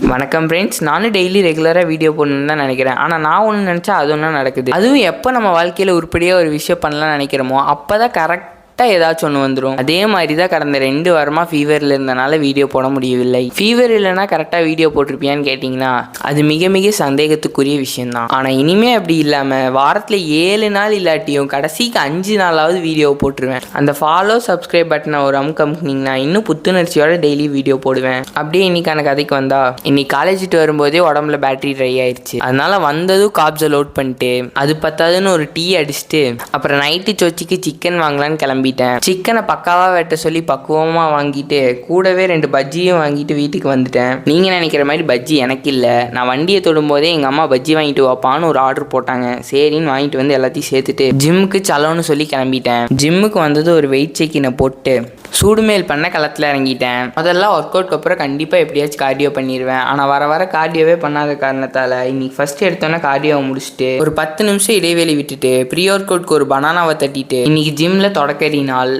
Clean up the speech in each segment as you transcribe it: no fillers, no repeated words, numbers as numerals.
வணக்கம் ஃப்ரெண்ட்ஸ், நானும் டெய்லி ரெகுலராக வீடியோ போடணுன்னு தான் நினைக்கிறேன். ஆனால் நான் ஒன்று நினச்சா அது ஒன்றா நடக்குது. அதுவும் எப்போ நம்ம வாழ்க்கையில் உருப்படியாக ஒரு விஷயம் பண்ணலாம்னு நினைக்கிறோமோ அப்போ தான் கரெக்டாக ஏதாச்சும் ஒன்று வந்துடும். அதே மாதிரி தான் கடந்த 2 வாரமாக ஃபீவரில் இருந்தனால வீடியோ போட முடியவில்லை. ஃபீவர் இல்லைனா கரெக்டாக வீடியோ போட்டிருப்பியான்னு கேட்டிங்கன்னா அது மிக மிக சந்தேகத்துக்குரிய விஷயம்தான். ஆனால் இனிமேல் அப்படி இல்லாமல் வாரத்தில் 7 நாள் இல்லாட்டியும் கடைசிக்கு 5 நாளாவது வீடியோ போட்டுருவேன். அந்த ஃபாலோ சப்ஸ்கிரைப் பட்டனை ஒரு அமுக்கினீங்கன்னா இன்னும் புத்துணர்ச்சியோட டெய்லி வீடியோ போடுவேன். அப்படியே இன்னைக்கான கதைக்கு வந்தா, இன்னைக்கு காலேஜிட்டு வரும்போதே உடம்புல பேட்டரி ட்ரை ஆயிடுச்சு. அதனால வந்ததும் காப்ஸை லோட் பண்ணிட்டு அது பத்தாதுன்னு ஒரு டீ அடிச்சுட்டு அப்புறம் நைட்டு சோச்சிக்கு சிக்கன் வாங்கலான்னு கிளம்பிட்டேன். சிக்கனை பக்காவாக வெட்ட சொல்லி பக்குவமாக வாங்கிட்டு கூடவே 2 பஜ்ஜியும் வாங்கிட்டு வீட்டுக்கு வந்துட்டேன். நீங்கள் நினைக்கிற மாதிரி பஜ்ஜி எனக்கு இல்லை. நான் வண்டியை தொடும்போதே எங்கள் அம்மா பஜ்ஜி வாங்கிட்டு வாப்பான்னு ஒரு ஆர்டர் போட்டாங்க. சரின்னு வாங்கிட்டு வந்து எல்லாத்தையும் சேர்த்துட்டு ஜிம்முக்கு சலோன்னு சொல்லி கிளம்பிட்டேன். ஜிம்முக்கு வந்தது ஒரு வெயிட் செக்கினை போட்டு சூடுமேல் பண்ண களத்தில் இறங்கிட்டேன். அதெல்லாம் ஒர்க் அவுட்க்கு அப்புறம் கண்டிப்பாக எப்படியாச்சும் கார்டியோ பண்ணிடுவேன். ஆனால் வர கார்டியோவே பண்ணாத காரணத்தால் இன்னைக்கு ஃபர்ஸ்ட் எடுத்தோன்னே கார்டியோவை முடிச்சுட்டு ஒரு 10 நிமிஷம் இடைவெளி விட்டுட்டு ப்ரீ ஒர்க் அவுட்க்கு ஒரு பனானாவை தட்டிட்டு இன்னைக்கு ஜிம்மில் தொடக்கறி நாள்.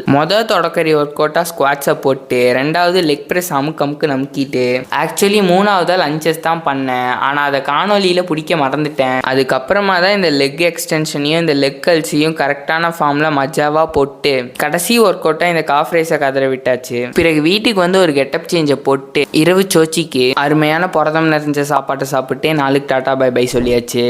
தொடக்கறி ஒர்க் அவுட்டாக ஸ்குவாட்ஸை போட்டு 2வது லெக் ப்ரெஸ் அமுக்கு நமுக்கிட்டு ஆக்சுவலி 3வது லஞ்சஸ் தான் பண்ணேன். ஆனால் அதை காணொலியில் பிடிக்க மறந்துட்டேன். அதுக்கப்புறமா தான் இந்த லெக் எக்ஸ்டென்ஷனையும் இந்த லெக் கல்ஸையும் கரெக்டான ஃபார்மில் மஜாவாக போட்டு கடைசி ஒர்க் அவுட்டாக இந்த காஃப் ரேஸை கதற விட்டாச்சு. பிறகு வீட்டுக்கு வந்து ஒரு கெட்டப் சேஞ்சை போட்டு இரவு சோச்சிக்கு அருமையான புரதம் நிறைஞ்ச சாப்பாட்டை சாப்பிட்டு நாளுக்கு டாட்டா பை பை சொல்லியாச்சு.